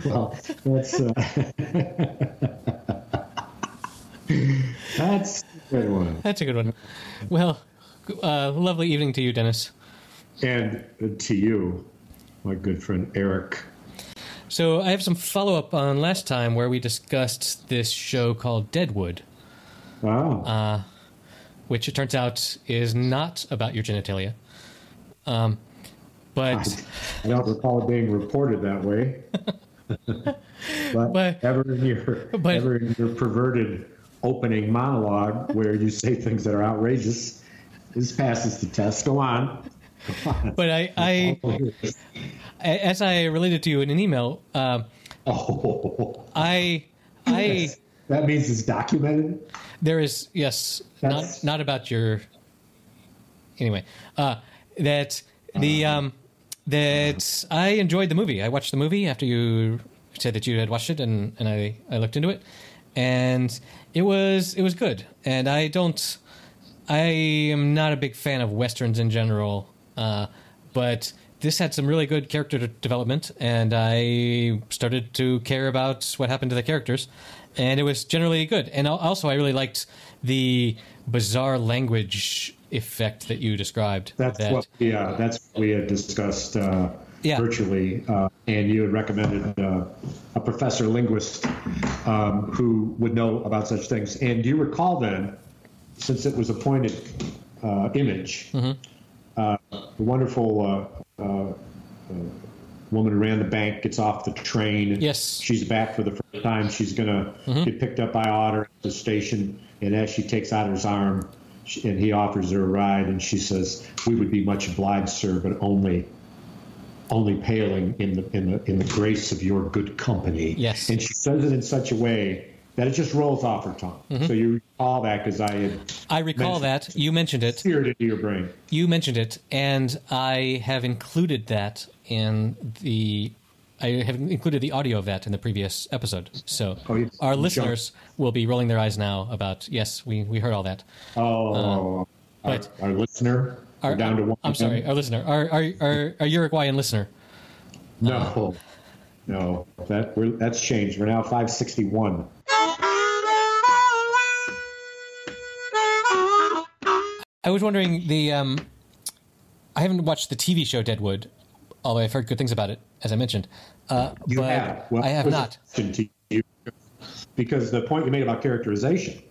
Well, that's a good one. That's a good one. Well, lovely evening to you, Dennis. And to you, my good friend Erik. So I have some follow-up on last time where we discussed this show called Deadwood. Wow. Which it turns out is not about your genitalia. But I don't recall it being reported that way. but ever in your perverted opening monologue where you say things that are outrageous, this passes the test. Go on. But I as I related to you in an email, that means it's documented. There is, yes, not about your. Anyway, that I enjoyed the movie. I watched the movie after you said that you had watched it, and I looked into it, and it was good. And I am not a big fan of westerns in general, but this had some really good character development, and I started to care about what happened to the characters, and it was generally good. And also, I really liked the bizarre language effect that you described. That's what we had discussed virtually, and you had recommended a professor linguist who would know about such things. And do you recall then, since it was a pointed image, the wonderful woman who ran the bank gets off the train. Yes. She's back for the first time. She's going to get picked up by Otter at the station. And as she takes Otter's arm, and he offers her a ride, and she says, "We would be much obliged, sir, but only paling in the grace of your good company." Yes. And she says it in such a way that it just rolls off her tongue. So you recall that because I recall that. You mentioned it. Seared into your brain. You mentioned it, and I have included that in the. I have included the audio of that in the previous episode. So our listeners will be rolling their eyes now about, yes, we heard all that. But our listener? We're down to one. I'm sorry, our listener. Our Uruguayan listener. No. That's changed. We're now 561. I was wondering, I haven't watched the TV show Deadwood, although I've heard good things about it, as I mentioned. You have. Well, I have not. Because the point you made about characterization,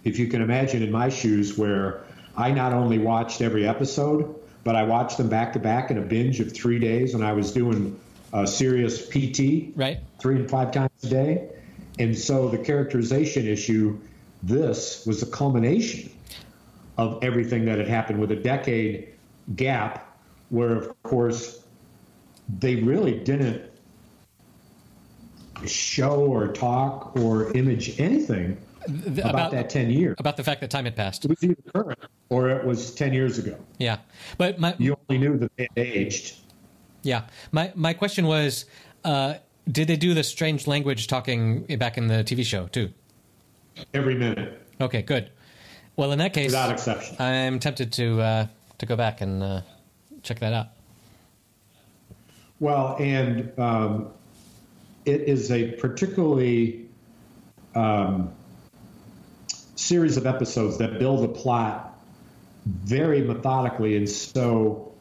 if you can imagine in my shoes where I not only watched every episode, but I watched them back to back in a binge of 3 days when I was doing serious PT, right, 3 and 5 times a day. And so the characterization issue, this was the culmination of everything that had happened with a decade gap where, of course, they really didn't show or talk or image anything about that 10 years. About the fact that time had passed. It was either current or it was 10 years ago. Yeah. But you only knew that they had aged. Yeah. My question was, did they do the strange language talking back in the TV show, too? Every minute. Okay, good. Well, in that case, without exception, I'm tempted to go back and check that out. Well, and it is a particularly series of episodes that build a plot very methodically, and so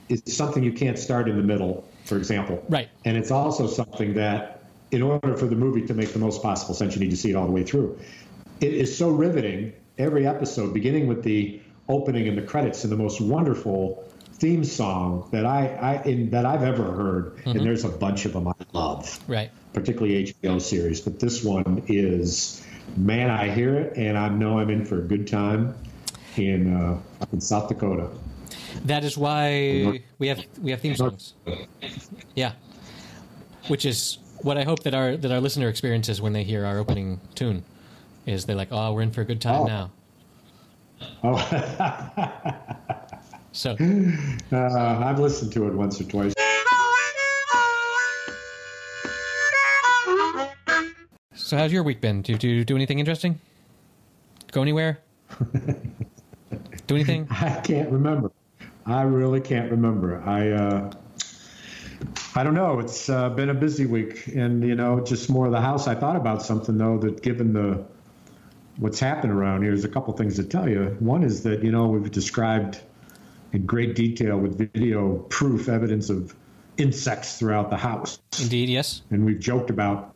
it's something you can't start in the middle, for example. Right. And it's also something that, in order for the movie to make the most possible sense, you need to see it all the way through. It is so riveting, every episode, beginning with the opening and the credits and the most wonderful theme song that I've ever heard, and there's a bunch of them I love, right? Particularly HBO series, but this one is, man, I hear it and I know I'm in for a good time in South Dakota. That is why we have theme songs. Yeah, which is what I hope that our listener experiences when they hear our opening tune, is they're like, oh, we're in for a good time now. Oh. So I've listened to it once or twice. So how's your week been? Did you do anything interesting? Go anywhere? do anything? I can't remember. I really can't remember. I don't know. It's been a busy week, and just more of the house. I thought about something though, that given what's happened around here, there's a couple things to tell you. One is that we've described in great detail with video proof evidence of insects throughout the house. Indeed, yes. And we've joked about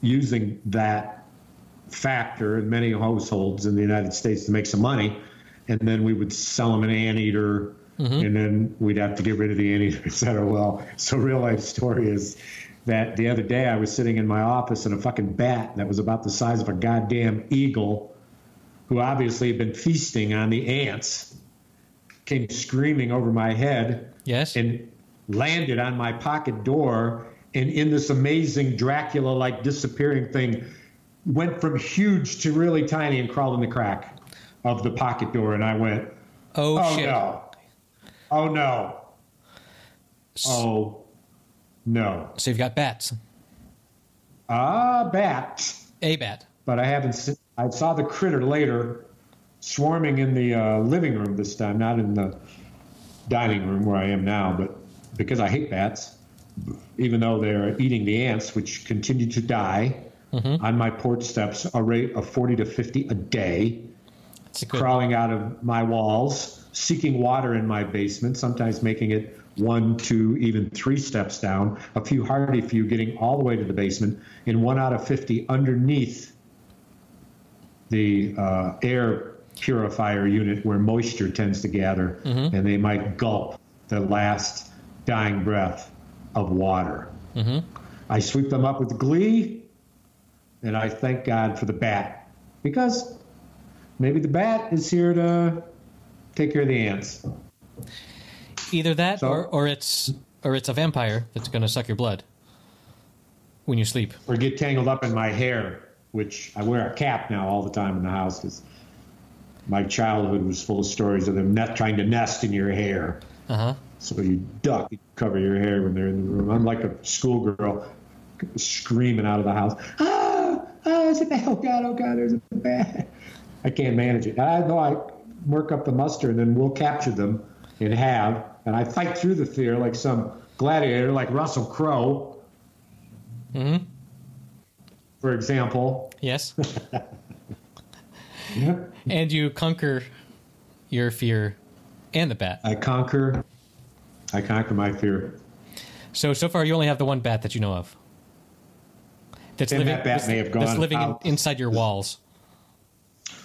using that factor in many households in the United States to make some money, and then we would sell them an anteater. And then we'd have to get rid of the anteater, et cetera. Well, so real life story is that the other day I was sitting in my office and a fucking bat that was about the size of a goddamn eagle, who obviously had been feasting on the ants, came screaming over my head. Yes. And landed on my pocket door, and in this amazing Dracula-like disappearing thing, went from huge to really tiny and crawled in the crack of the pocket door. And I went, oh shit. No. Oh, no. Oh, no. So you've got bats. Bat. A bat. But I haven't seen, I saw the critter later swarming in the living room this time, not in the dining room where I am now, but because I hate bats, even though they're eating the ants, which continue to die on my porch steps, a rate of 40 to 50 a day, crawling out of my walls, seeking water in my basement, sometimes making it 1, 2, even 3 steps down, a few hardy few getting all the way to the basement, and 1 out of 50 underneath the air purifier unit where moisture tends to gather, and they might gulp the last dying breath of water. I sweep them up with glee, and I thank God for the bat, because maybe the bat is here to take care of the ants. Either that, or it's a vampire that's going to suck your blood when you sleep, or get tangled up in my hair, which I wear a cap now all the time in the house because my childhood was full of stories of them trying to nest in your hair. So you duck, you cover your hair when they're in the room. I'm like a schoolgirl screaming out of the house. Is it bad? Oh God, there's a bat. I can't manage it. I know I work up the muster, and then we'll capture them and I fight through the fear like some gladiator, like Russell Crowe, for example. Yes. And you conquer your fear and the bat. I conquer my fear. So far you only have the one bat that you know of. That's living, that bat may have gone living inside your walls.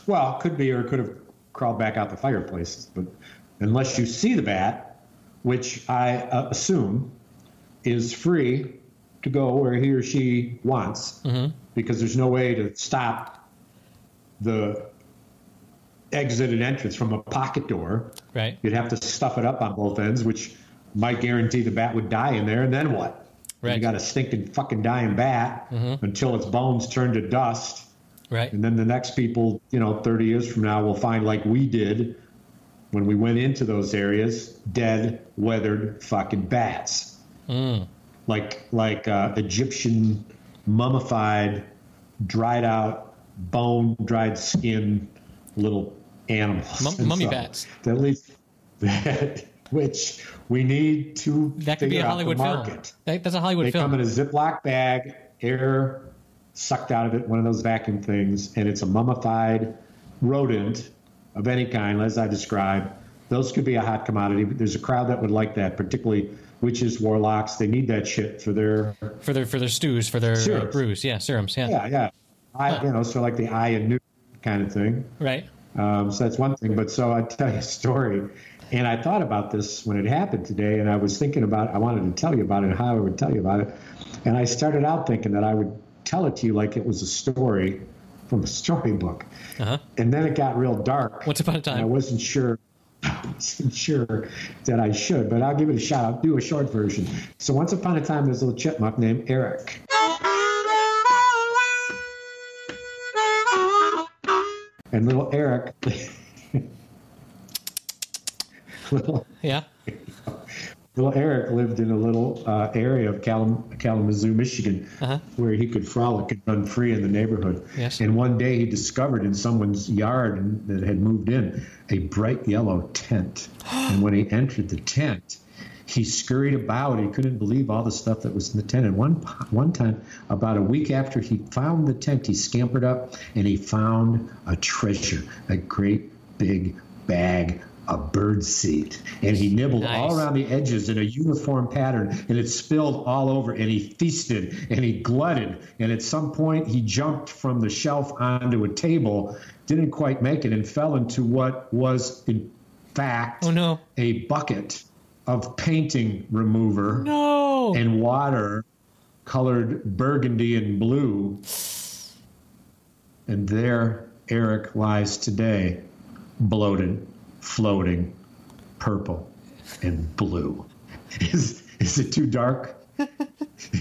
Well, could be, or could have crawled back out the fireplace. But unless you see the bat, which I assume is free to go where he or she wants, because there's no way to stop the exit and entrance from a pocket door. Right. You'd have to stuff it up on both ends, which might guarantee the bat would die in there, and then what? Right. You got a stinking fucking dying bat until its bones turn to dust. Right. And then the next people, 30 years from now will find, like we did when we went into those areas, dead, weathered fucking bats. Like Egyptian mummified, dried out, bone, dried skin little animals. Mummy bats. At least that, which we need to that could be a Hollywood film. That's a Hollywood film. They come in a Ziploc bag, air sucked out of it, one of those vacuum things, and it's a mummified rodent of any kind, as I described. Those could be a hot commodity. There's a crowd that would like that, particularly witches, warlocks. They need that shit for their stews, for their brews. Yeah, serums. Yeah. So like the eye and new kind of thing. Right. So that's one thing. But so I tell you a story, and I thought about this when it happened today, and I was thinking about, I wanted to tell you about it and how I would tell you about it. And I started out thinking that I would tell it to you like it was a story from a storybook. And then it got real dark. Once upon a time. I wasn't sure that I should, but I'll give it a shot. I'll do a short version. So once upon a time, there's a little chipmunk named Erik. And little Erik, Well, Erik lived in a little area of Kalamazoo, Michigan, where he could frolic and run free in the neighborhood. Yes. And one day he discovered in someone's yard that had moved in a bright yellow tent. And when he entered the tent, he scurried about. He couldn't believe all the stuff that was in the tent. And one time, about a week after he found the tent, he scampered up and he found a treasure, a great big bag of bird seed. And he nibbled all around the edges in a uniform pattern, and it spilled all over, and he feasted and he glutted. And at some point, he jumped from the shelf onto a table, didn't quite make it, and fell into what was, in fact, a bucket of painting remover and water colored burgundy and blue. And there Erik lies today, bloated, floating, purple and blue. Is it too dark?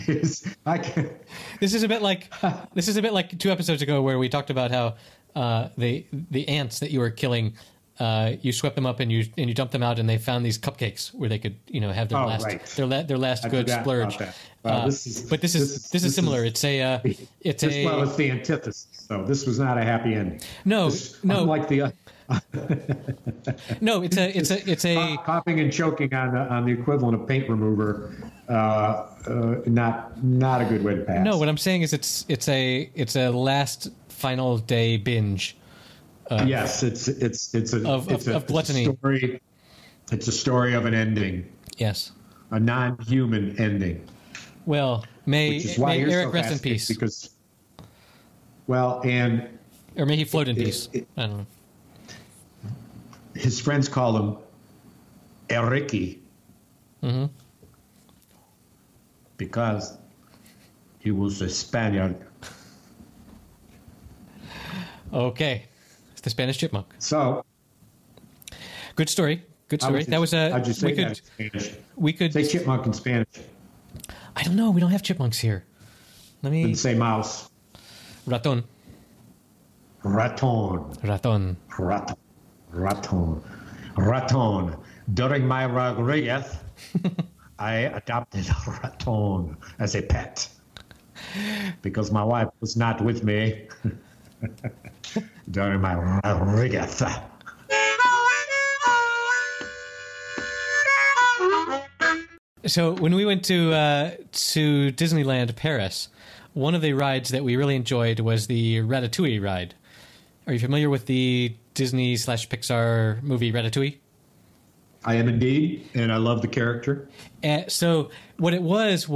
This is a bit like 2 episodes ago where we talked about how the ants that you were killing, you swept them up and you dumped them out, and they found these cupcakes where they could have their last good splurge. But this is similar. It's the antithesis. So this was not a happy ending. No. Unlike the no, it's a coughing and choking on the equivalent of paint remover. Not a good way to pass. No, what I'm saying is it's a last final day binge. Yes, it's a gluttony. Story. It's a story of an ending. Yes, a non-human ending. Well, may Erik rest in peace. Or may he float in peace. I don't know. His friends call him Eriki. Mm-hmm. Because he was a Spaniard. Okay. It's the Spanish chipmunk. So. Good story. We could say chipmunk in Spanish. I don't know. We don't have chipmunks here. Didn't say mouse. Raton. During my Rodriguez, I adopted a raton as a pet because my wife was not with me during my Rodriguez. So when we went to Disneyland Paris, one of the rides that we really enjoyed was the Ratatouille ride. Are you familiar with the Disney/Pixar movie Ratatouille? I am indeed, and I love the character. So what it was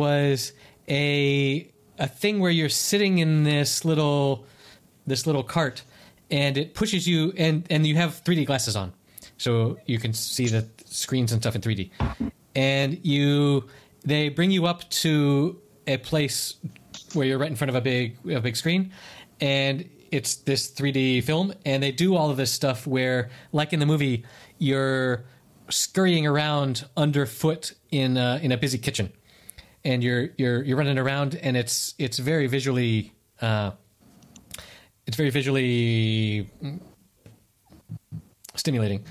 a thing where you're sitting in this little cart, and it pushes you, and you have 3D glasses on, so you can see the screens and stuff in 3D. And they bring you up to a place where you're right in front of a big screen, and it's this 3D film, and they do all of this stuff where, like in the movie, you're scurrying around underfoot in a busy kitchen, and you're running around, and it's very visually stimulating,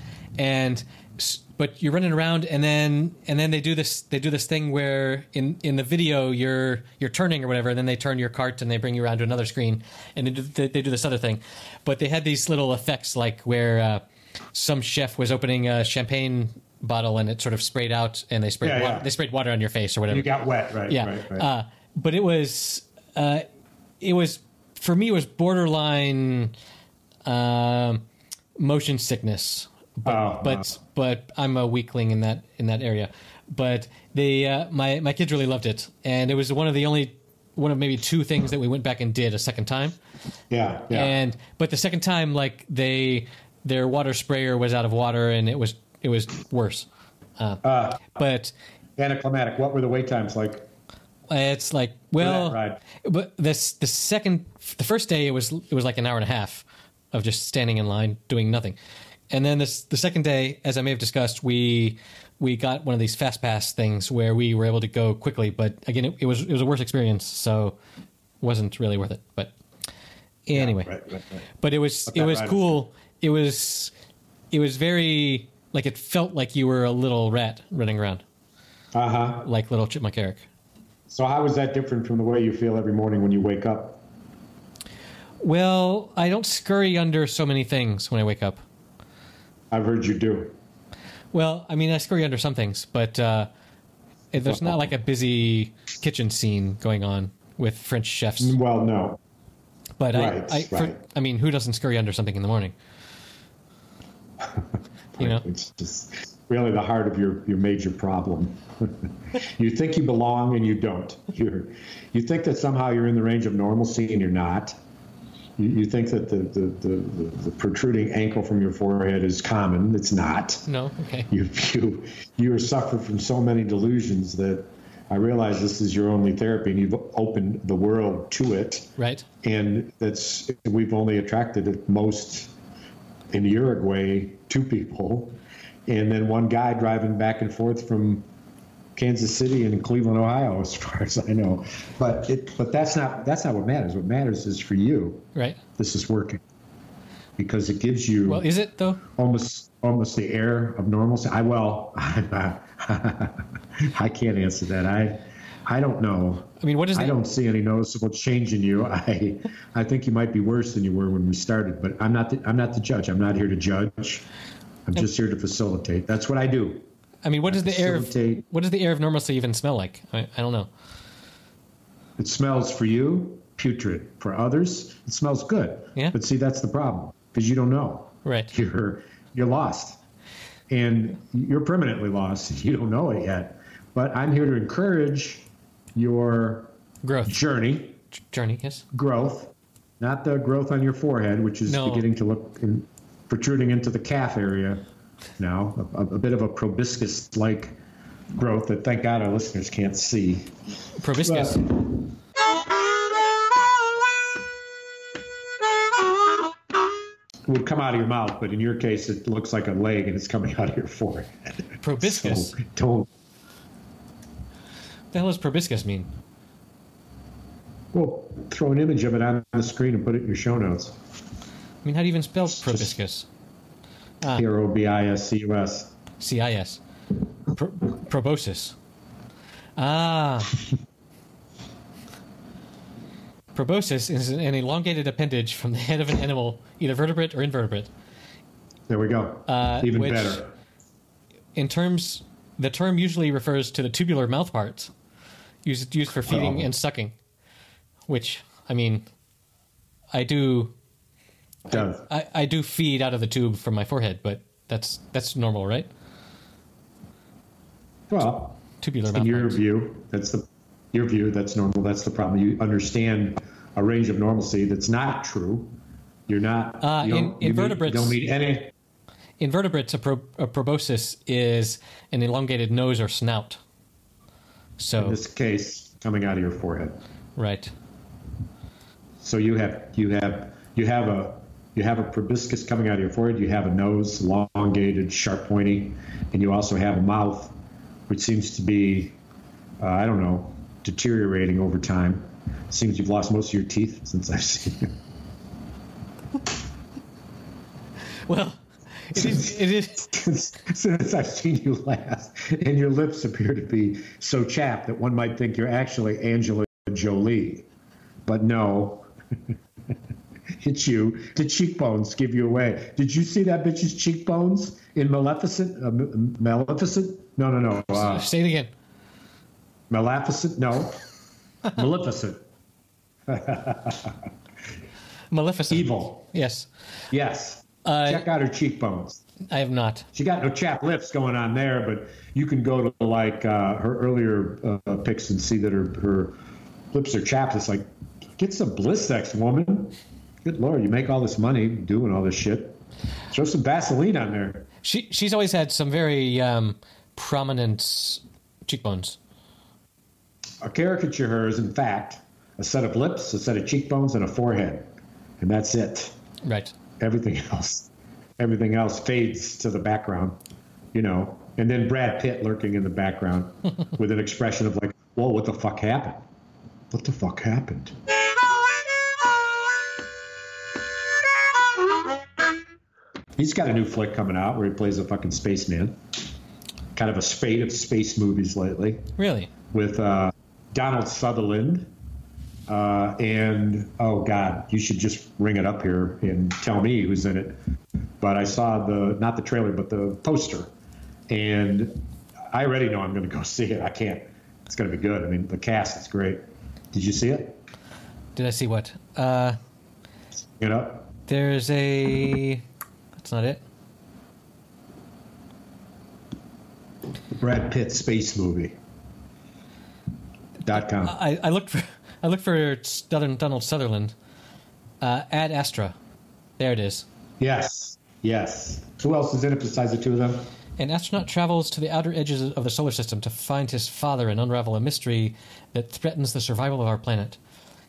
but you're running around, and then they do this thing where in the video you're turning or whatever, and then they turn your cart and they bring you around to another screen, and they do this other thing. But they had these little effects, like where some chef was opening a champagne bottle and it sort of sprayed out, and they sprayed water on your face or whatever. You got wet, right? Yeah. Right. But it was for me, it was borderline motion sickness. But I'm a weakling in that area. But my kids really loved it, and it was one of maybe 2 things that we went back and did a second time. Yeah. But the second time, like their water sprayer was out of water, and it was worse. But anticlimactic. What were the wait times like? It's like, well, but the first day it was like an hour and a half of just standing in line doing nothing. And then the second day, as I may have discussed, we got one of these fast pass things where we were able to go quickly. But again, it was a worse experience, so it wasn't really worth it. But anyway, right. But it was cool. It was very, like, it felt like you were a little rat running around. like little Chipmunk Erik. So how is that different from the way you feel every morning when you wake up? Well, I don't scurry under so many things when I wake up. I've heard you do. Well, I mean, I scurry under some things, but there's not like a busy kitchen scene going on with French chefs. Well, no. But right. I mean, who doesn't scurry under something in the morning? You know, it's just really the heart of your major problem. You think you belong and you don't. You think that somehow you're in the range of normalcy and you're not. You think that the protruding ankle from your forehead is common. It's not. No. Okay. You are suffering from so many delusions that I realize this is your only therapy, and you've opened the world to it. Right. And we've only attracted at most in Uruguay 2 people, and then one guy driving back and forth from Kansas City and Cleveland, Ohio, as far as I know. But that's not what matters. What matters is for you. Right. This is working because it gives you. Well, is it though? Almost the air of normalcy. I can't answer that. I don't know. I mean, I don't see any noticeable change in you. I think you might be worse than you were when we started, but I'm not the judge. I'm not here to judge. I'm just here to facilitate. That's what I do. I mean, what does the air of normalcy even smell like? I don't know. It smells for you putrid. For others, it smells good. Yeah. But see, that's the problem because you don't know. Right. You're lost, and you're permanently lost. You don't know it yet. But I'm here to encourage your growth journey. Yes. Growth, not the growth on your forehead, which is beginning to look protruding into the calf area now, a bit of a proboscis-like growth that, thank God, our listeners can't see. Proboscis. Would come out of your mouth, but in your case, it looks like a leg and it's coming out of your forehead. Proboscis. So don't. What the hell does proboscis mean? Well, throw an image of it on the screen and put it in your show notes. I mean, how do you even spell proboscis? Probiscus. CIS. Proboscis. Proboscis is an elongated appendage from the head of an animal, either vertebrate or invertebrate. There we go. Even better. The term usually refers to the tubular mouth parts used for feeding and sucking, which, I mean, I do feed out of the tube from my forehead, but that's normal, right? Well, tubular in your view, that's normal. That's the problem. You understand a range of normalcy that's not true. You're not. Invertebrates. You don't need any. Invertebrates, a proboscis is an elongated nose or snout. So in this case, coming out of your forehead. Right. So you have a proboscis coming out of your forehead. You have a nose, elongated, sharp, pointy, and you also have a mouth, which seems to be, I don't know, deteriorating over time. It seems you've lost most of your teeth since I've seen you. Well, it is. Since I've seen you last, and your lips appear to be so chapped that one might think you're actually Angela Jolie, but no, it's you. The cheekbones give you away. Did you see that bitch's cheekbones in Maleficent? Maleficent? No. Say it again. Maleficent? No. Maleficent. Maleficent. Evil. Yes. Check out her cheekbones. I have not. She got no chapped lips going on there, but you can go to like her earlier pics and see that her lips are chapped. It's like, get some Blistex, woman. Good Lord, you make all this money doing all this shit. Throw some Vaseline on there. She's always had some very prominent cheekbones. A caricature of her is, in fact, a set of lips, a set of cheekbones, and a forehead. And that's it. Right. Everything else fades to the background, and then Brad Pitt lurking in the background with an expression of like, whoa, what the fuck happened? What the fuck happened? He's got a new flick coming out where he plays a fucking spaceman. kind of a spate of space movies lately. Really? With Donald Sutherland. And, oh, God, you should just ring it up here and tell me who's in it. But I saw not the trailer, but the poster. And I already know I'm going to go see it. I can't. It's going to be good. I mean, the cast is great. Did you see it? Did I see what? You know? There's a... That's not it. Brad Pitt space movie. .com. I looked for Donald Sutherland. Ad Astra. There it is. Yes. Who else is in it besides the two of them? An astronaut travels to the outer edges of the solar system to find his father and unravel a mystery that threatens the survival of our planet.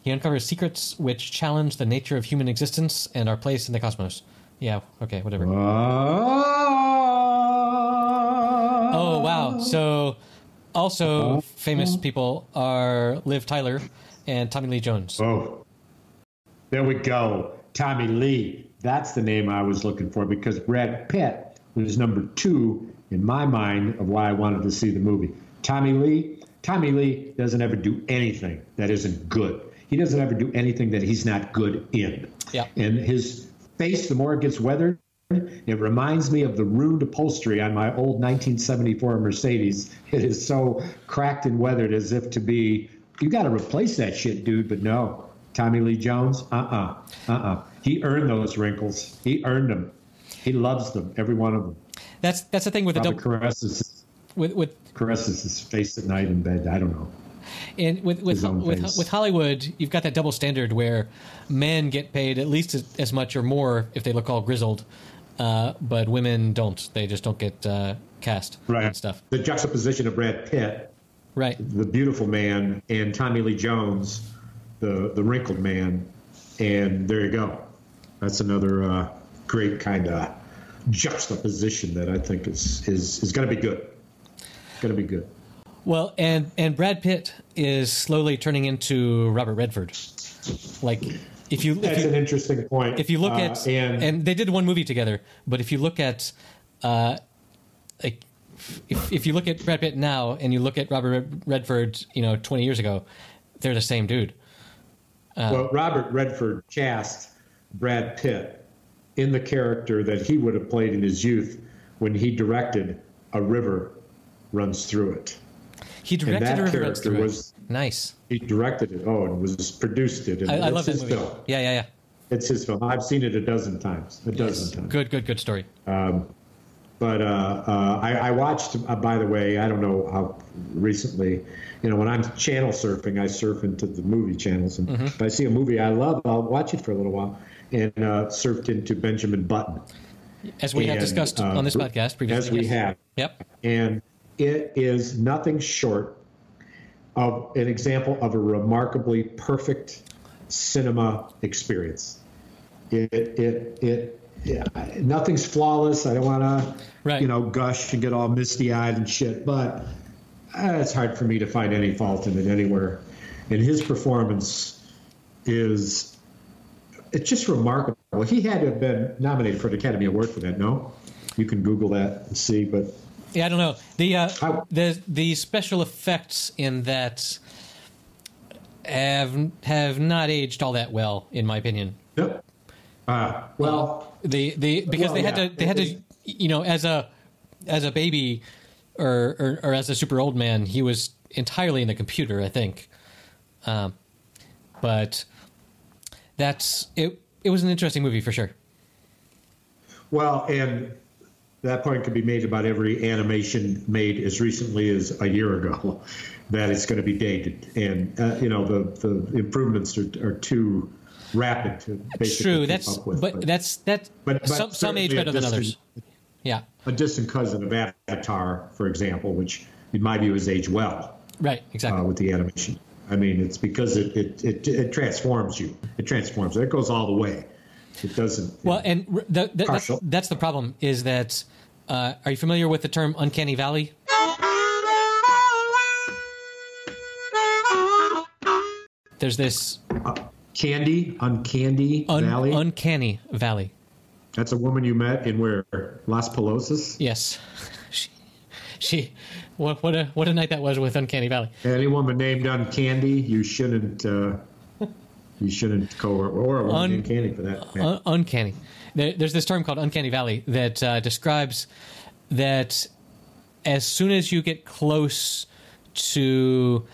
He uncovers secrets which challenge the nature of human existence and our place in the cosmos. Yeah, okay, whatever. Oh, wow. So, also famous people are Liv Tyler and Tommy Lee Jones. Oh, there we go. Tommy Lee. That's the name I was looking for because Brad Pitt was number 2 in my mind of why I wanted to see the movie. Tommy Lee doesn't ever do anything that isn't good. He doesn't ever do anything that he's not good in. Yeah. And his face, the more it gets weathered, it reminds me of the ruined upholstery on my old 1974 Mercedes. It is so cracked and weathered as if to be, you got to replace that shit, dude. But no, Tommy Lee Jones, He earned those wrinkles. He earned them. He loves them, every one of them. That's the thing with the double caresses his face at night in bed. I don't know. And with Hollywood, you've got that double standard where men get paid at least as much or more if they look all grizzled, but women don't. They just don't get cast and stuff. The juxtaposition of Brad Pitt, right, the beautiful man, and Tommy Lee Jones, the wrinkled man, and there you go. That's another great kind of juxtaposition that I think is going to be good. Going to be good. Well, and Brad Pitt is slowly turning into Robert Redford. Like, that's an interesting point. If you look at and they did one movie together, but if you look at like if you look at Brad Pitt now and you look at Robert Redford, 20 years ago, they're the same dude. Well, Robert Redford cast Brad Pitt in the character that he would have played in his youth when he directed A River Runs Through It. He directed A River Runs Through It. Nice. He directed it. Oh, and was produced it. And I love that movie. Film. Yeah. It's his film. I've seen it a dozen times. Good story. But I watched, by the way, I don't know how recently, when I'm channel surfing, I surf into the movie channels. And if I see a movie I love, I'll watch it for a little while. And surfed into Benjamin Button. As we have discussed on this podcast previously. As we have. Yep. And it is nothing short of an example of a remarkably perfect cinema experience. Nothing's flawless. I don't want to, gush and get all misty-eyed and shit, but it's hard for me to find any fault in it anywhere. And his performance it's just remarkable. He had to have been nominated for an Academy Award for that, no? You can Google that and see, but... Yeah, I don't know. The special effects in that have not aged all that well, in my opinion. Yep. Because they had to as a baby or as a super old man, he was entirely in the computer, I think. But that's it. It was an interesting movie for sure. Well, and that point could be made about every animation made as recently as a year ago, that it's going to be dated, and the improvements are too rapid to basically keep up with. But some age better than others. Yeah, a distant cousin of Avatar, for example, which in my view has aged well. Right, exactly. With the animation, I mean, it's because it transforms you. It transforms. It goes all the way. It doesn't. Well, and that's the problem. Is that are you familiar with the term Uncanny Valley? There's this Uncanny Valley. Uncanny Valley. That's a woman you met in where? Las Palosas? Yes. what a night that was with Uncanny Valley. Any woman named Uncandy, you shouldn't cohort or a woman named Candy for that. Uncanny. There's this term called Uncanny Valley that describes that as soon as you get close to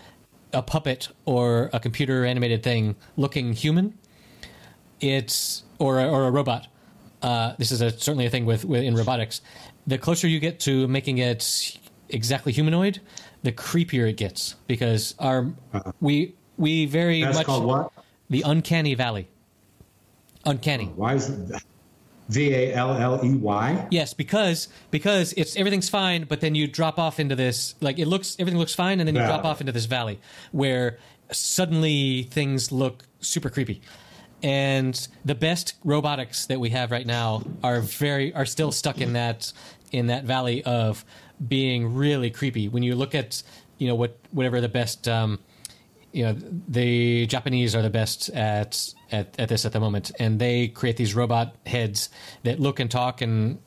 a puppet or a computer animated thing looking human, or a robot. This is certainly a thing in robotics. The closer you get to making it exactly humanoid, the creepier it gets, because we very That's much called what? The Uncanny Valley. Uncanny. Why is it Valley? Yes, because everything's fine, but then you drop off into this, like, everything looks fine, and then you drop off into this valley where suddenly things look super creepy. And the best robotics that we have right now are still stuck in that valley of being really creepy. When you look at whatever the best, the Japanese are the best at this at the moment, and they create these robot heads that look and talk and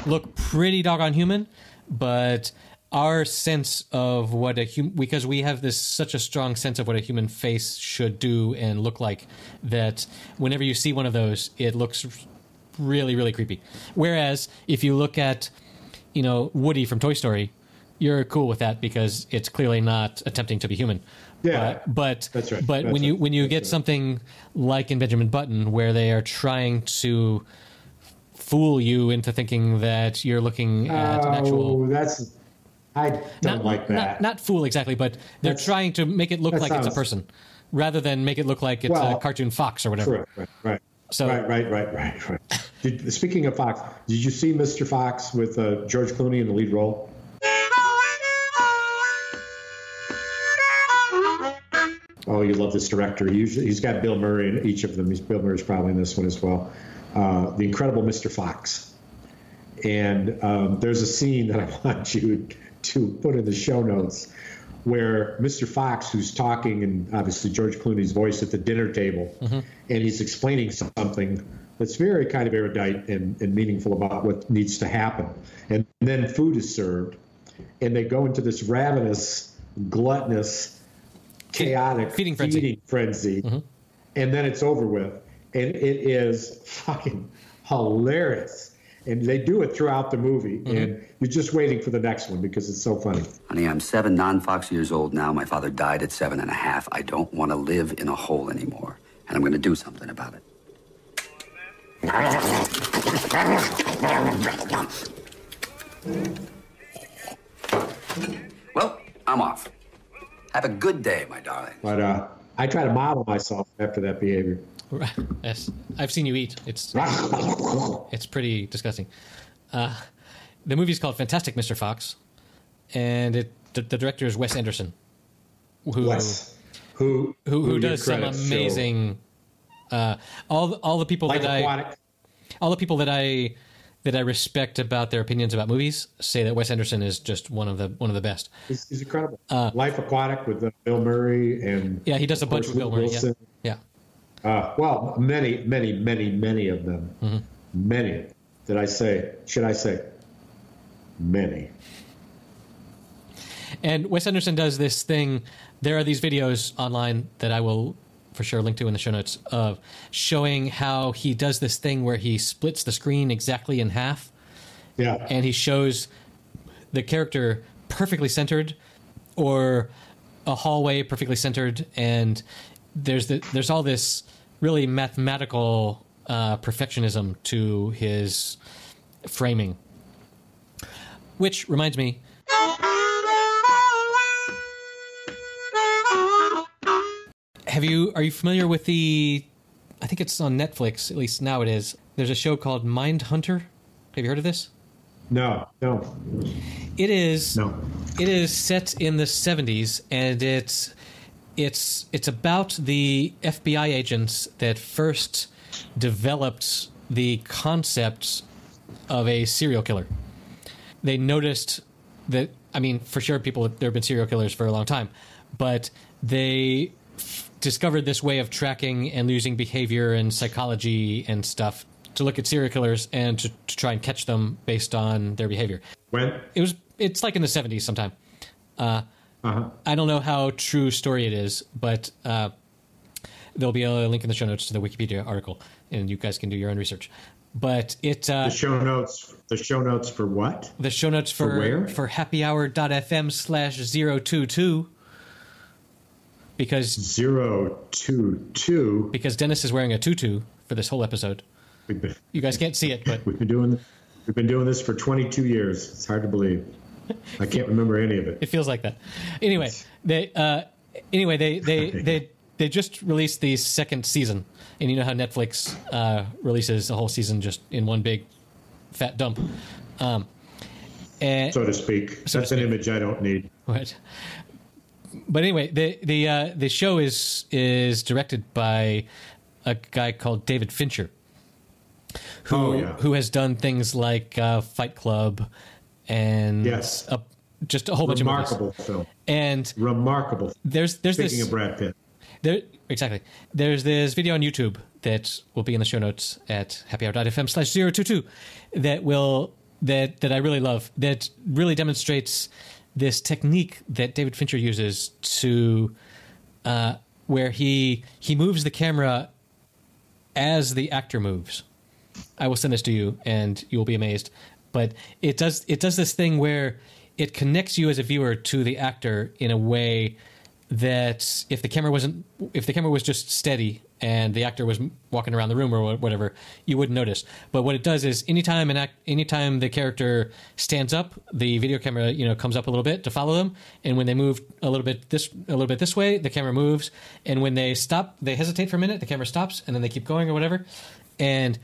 look pretty doggone human, but our sense of what because we have such a strong sense of what a human face should do and look like, that whenever you see one of those, it looks really, really creepy. Whereas if you look at, Woody from Toy Story, you're cool with that because it's clearly not attempting to be human. Yeah, but that's right. But when you get something like in Benjamin Button, where they are trying to fool you into thinking that you're looking at an actual. I don't like that. Not fool exactly, but they're trying to make it look like it's a person, rather than make it look like it's a cartoon fox or whatever. Right. So right. Speaking of Fox, did you see Mr. Fox with George Clooney in the lead role? Oh, you love this director. He's got Bill Murray in each of them. Bill Murray's probably in this one as well. The Incredible Mr. Fox. And there's a scene that I want you to put in the show notes where Mr. Fox, who's talking, and obviously George Clooney's voice at the dinner table, and he's explaining something that's very kind of erudite and meaningful about what needs to happen. And then food is served, and they go into this ravenous, gluttonous, chaotic feeding frenzy. And then it's over with. And it is fucking hilarious. And they do it throughout the movie, and you're just waiting for the next one because it's so funny. Honey, I'm 7 non-Fox years old now. My father died at 7.5. I don't want to live in a hole anymore, and I'm going to do something about it. Well, I'm off. Have a good day, my darling. But I try to model myself after that behavior. Yes, I've seen you eat. It's pretty disgusting. The movie is called Fantastic Mr. Fox, and the director is Wes Anderson, who does some amazing. All the people that I respect about their opinions about movies say that Wes Anderson is just one of the best. He's incredible. Life Aquatic with Bill Murray and he does a bunch with Bill Murray. Yeah. Well, many of them. Many. Should I say? Many. And Wes Anderson does this thing. There are these videos online that I will for sure link to in the show notes of showing how he does this thing where he splits the screen exactly in half. Yeah. And he shows the character perfectly centered, or a hallway perfectly centered, and there's all this really mathematical perfectionism to his framing. Which reminds me, are you familiar with I think it's on Netflix, at least now it is. There's a show called Mindhunter. Have you heard of this? No. It is. No. It is set in the 70s, and it's about the FBI agents that first developed the concept of a serial killer. They noticed that, for sure there have been serial killers for a long time, but they discovered this way of tracking and using behavior and psychology and stuff to look at serial killers and to try and catch them based on their behavior. When? It was it's like in the 70s sometime. I don't know how true story it is, but there'll be a link in the show notes to the Wikipedia article, and you guys can do your own research. But it the show notes for what? The show notes for where? For happyhour.fm/022 because 022 because Dennis is wearing a tutu for this whole episode. You guys can't see it, but we've been doing this for 22 years. It's hard to believe. I can't remember any of it. It feels like that. Anyway, they just released the second season, and you know how Netflix releases a whole season just in one big fat dump, and so to speak. That's an image I don't need. What? But anyway, the show is directed by a guy called David Fincher, who has done things like Fight Club. And just a whole bunch of movies. Remarkable film. And remarkable. There's Speaking this of Brad Pitt. Exactly. There's this video on YouTube that will be in the show notes at happyhour.fm/022 that I really love, that really demonstrates this technique that David Fincher uses to where he moves the camera as the actor moves. I will send this to you and you will be amazed. But it does this thing where it connects you as a viewer to the actor in a way that if the camera was just steady and the actor was walking around the room or whatever, you wouldn't notice. But what it does is anytime the character stands up, the video camera comes up a little bit to follow them, and when they move a little bit this way, the camera moves, and when they stop, they hesitate for a minute, the camera stops, and then they keep going or whatever, and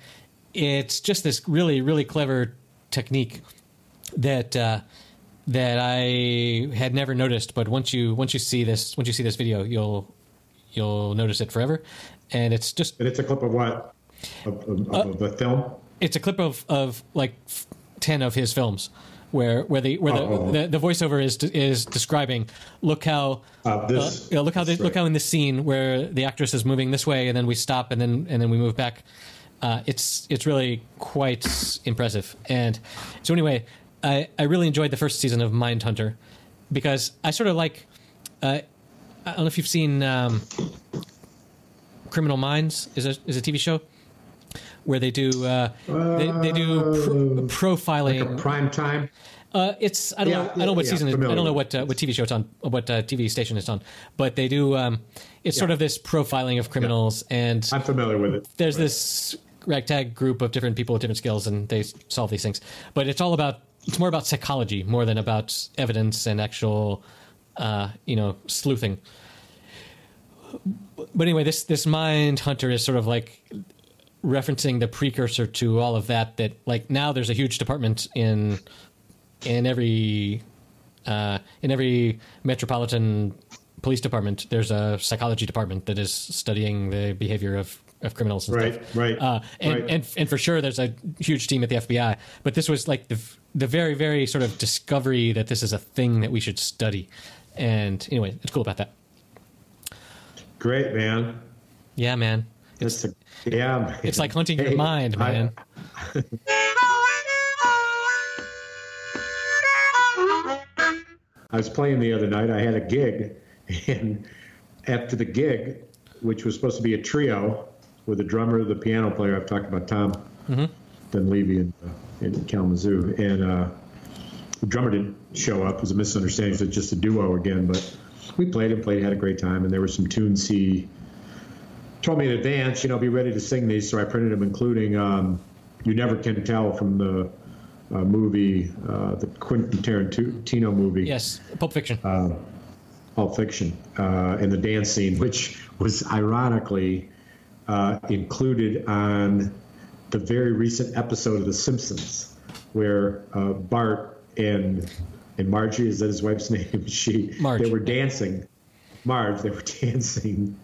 it's just this really, really clever technique that I had never noticed, but once you see this video, you'll notice it forever. And it's just. And it's a clip of what? Of the film? It's a clip of like 10 of his films, where the voiceover is describing. Look how look how in this scene where the actress is moving this way, and then we stop, and then we move back. It's really quite impressive. And so anyway, I really enjoyed the first season of Mindhunter because I sort of like, I don't know if you've seen Criminal Minds is a TV show where they do profiling. Like a prime time. It's I don't know what season. I don't know what TV show it's on, what TV station it's on, but they do. It's sort of this profiling of criminals, and I'm familiar with it. There's this ragtag group of different people with different skills, and they solve these things. But it's more about psychology more than about evidence and actual, sleuthing. But anyway, this Mindhunter is sort of like referencing the precursor to all of that. That like now there's a huge department in every metropolitan police department. There's a psychology department that is studying the behavior of criminals and stuff. Right. And for sure, there's a huge team at the FBI. But this was like the very, very sort of discovery that this is a thing that we should study. And anyway, it's cool about that. Great, man. Yeah, man. Man. It's like hunting your mind, man. I was playing the other night. I had a gig, and after the gig, which was supposed to be a trio with a drummer, the piano player, I've talked about Tom Dunleavy in Kalamazoo, and the drummer didn't show up. It was a misunderstanding. It was just a duo again, but we played, had a great time, and there were some tunes he told me in advance, be ready to sing these, so I printed them, including You Never Can Tell from the movie, the Quentin Tarantino movie. Yes, Pulp Fiction. Pulp Fiction, and the dance scene, which was ironically included on the very recent episode of The Simpsons, where Bart and Margie, is that his wife's name? Marge. They were dancing. Marge, they were dancing.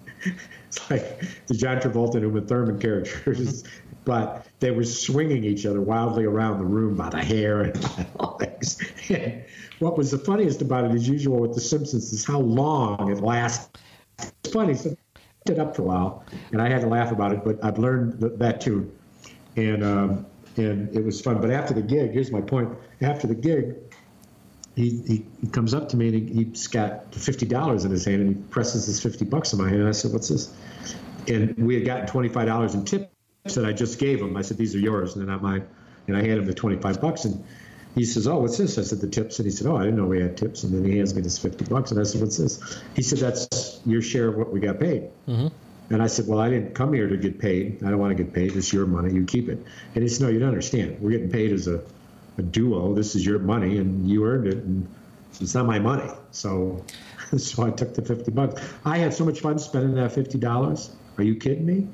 It's like the John Travolta and Uma Thurman characters, but they were swinging each other wildly around the room by the hair and by the legs. And what was the funniest about it, as usual with The Simpsons, is how long it lasted. It's funny, so I did it up for a while, and I had to laugh about it, but I've learned that too. And it was fun. But after the gig, here's my point. After the gig, he comes up to me and he's got $50 in his hand and he presses his $50 in my hand. And I said, "What's this?" And we had gotten $25 in tips that I just gave him. I said, "These are yours, and they're not mine." And I handed him the $25, and he says, "Oh, what's this?" I said, "The tips." And he said, "Oh, I didn't know we had tips." And then he hands me this $50, and I said, "What's this?" He said, "That's your share of what we got paid." Mm-hmm. And I said, "Well, I didn't come here to get paid. I don't want to get paid. It's your money. You keep it." And he said, "No, you don't understand. We're getting paid as a duo. This is your money, and you earned it, and it's not my money." So I took the $50. I had so much fun spending that $50. Are you kidding me?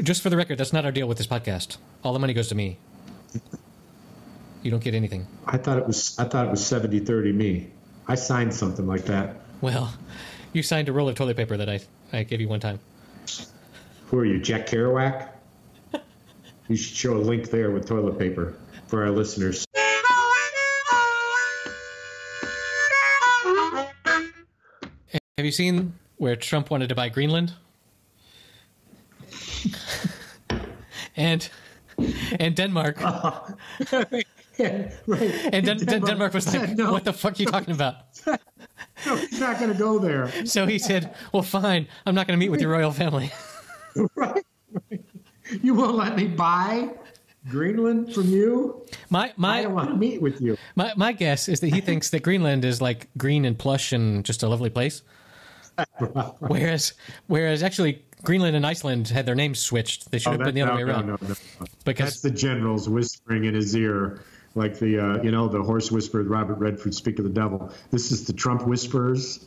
Just for the record, that's not our deal with this podcast. All the money goes to me. You don't get anything. I thought it was 70-30 me. I signed something like that. Well, you signed a roll of toilet paper that I gave you one time. Who are you, Jack Kerouac? You should show a link there with toilet paper for our listeners. Have you seen where Trump wanted to buy Greenland? and Denmark. Yeah, right. And Denmark was like, "No. What the fuck are you talking about?" No, he's not going to go there. So he said, "Well, fine. I'm not going to meet with your royal family." Right. You won't let me buy Greenland from you? I don't want to meet with you. My guess is that he thinks that Greenland is like green and plush and just a lovely place. Whereas actually Greenland and Iceland had their names switched. They should have been the other way around. No. Because that's the generals whispering in his ear, like the horse whisperer, Robert Redford, speak of the devil. This is the Trump whisperers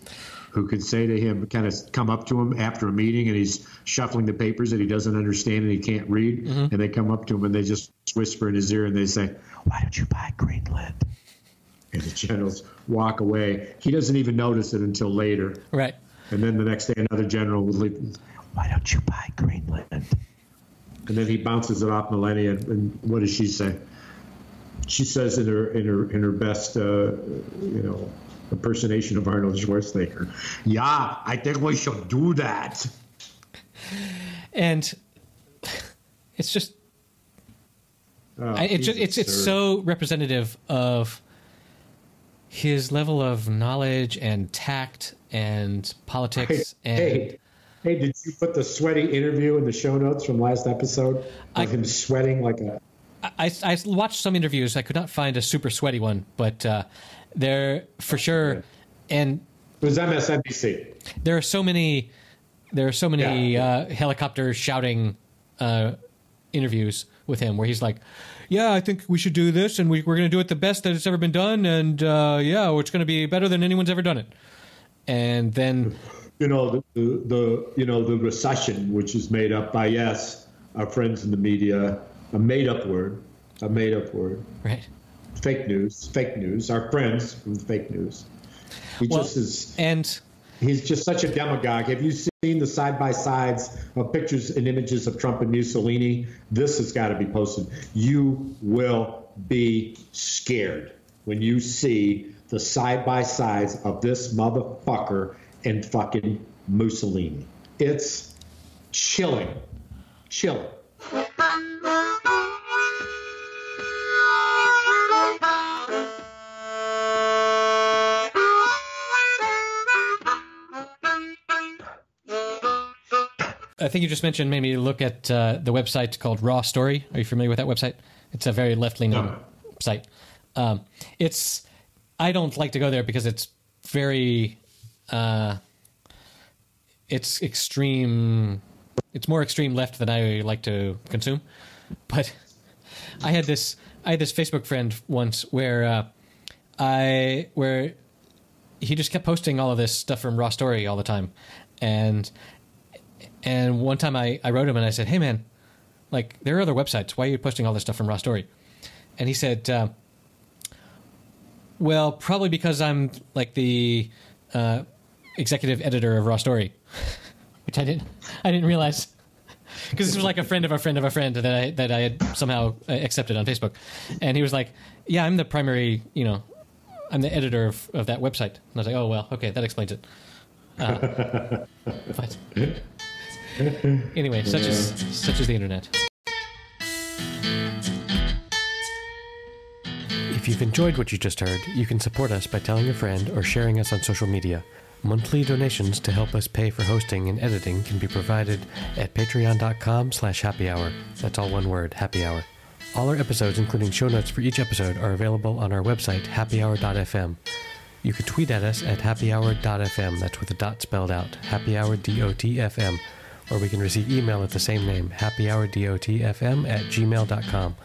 who could say to him, kind of come up to him after a meeting and he's shuffling the papers that he doesn't understand and he can't read. Mm-hmm. And they come up to him and they just whisper in his ear and they say, "Why don't you buy Greenland?" And the generals walk away. He doesn't even notice it until later. Right. And then the next day, another general would leave. "Why don't you buy Greenland?" And then he bounces it off Melania. And what does she say? She says in her best, impersonation of Arnold Schwarzenegger, "Yeah, I think we should do that." And it's just, it's so representative of his level of knowledge and tact and politics. Hey, did you put the sweaty interview in the show notes from last episode of him sweating like a... I watched some interviews. I could not find a super sweaty one, but there for sure. And it was MSNBC. There are so many helicopter shouting interviews with him where he's like, "Yeah, I think we should do this, and we're going to do it the best that it's ever been done, and it's going to be better than anyone's ever done it." And then, the recession, which is made up by our friends in the media, a made up word, right? Fake news. Our friends from fake news. He's just such a demagogue. Have you seen the side-by-sides of pictures and images of Trump and Mussolini? This has got to be posted. You will be scared when you see the side-by-sides of this motherfucker and fucking Mussolini. It's chilling. I think you just mentioned maybe look at the website called Raw Story. Are you familiar with that website? It's a very left-leaning site. I don't like to go there because it's very it's extreme. It's more extreme left than I like to consume. But I had this Facebook friend once where he just kept posting all of this stuff from Raw Story all the time, and one time I wrote him and I said, "Hey man, like there are other websites. Why are you posting all this stuff from Raw Story?" And he said, "Well, probably because I'm like the executive editor of Raw Story," which I didn't realize, because this was like a friend of a friend of a friend that I had somehow accepted on Facebook, and he was like, "Yeah, I'm the primary, I'm the editor of that website." And I was like, "Oh well, okay, that explains it." But anyway, such is the internet. If you've enjoyed what you just heard, you can support us by telling a friend or sharing us on social media. Monthly donations to help us pay for hosting and editing can be provided at patreon.com/happyhour. That's all one word, happy hour. All our episodes, including show notes for each episode, are available on our website, happyhour.fm. You can tweet at us at happyhour.fm, that's with the dot spelled out, happyhour.dotfm, or we can receive email at the same name, happyhourdotfm@gmail.com.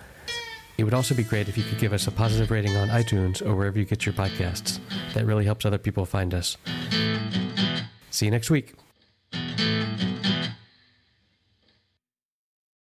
It would also be great if you could give us a positive rating on iTunes or wherever you get your podcasts. That really helps other people find us. See you next week.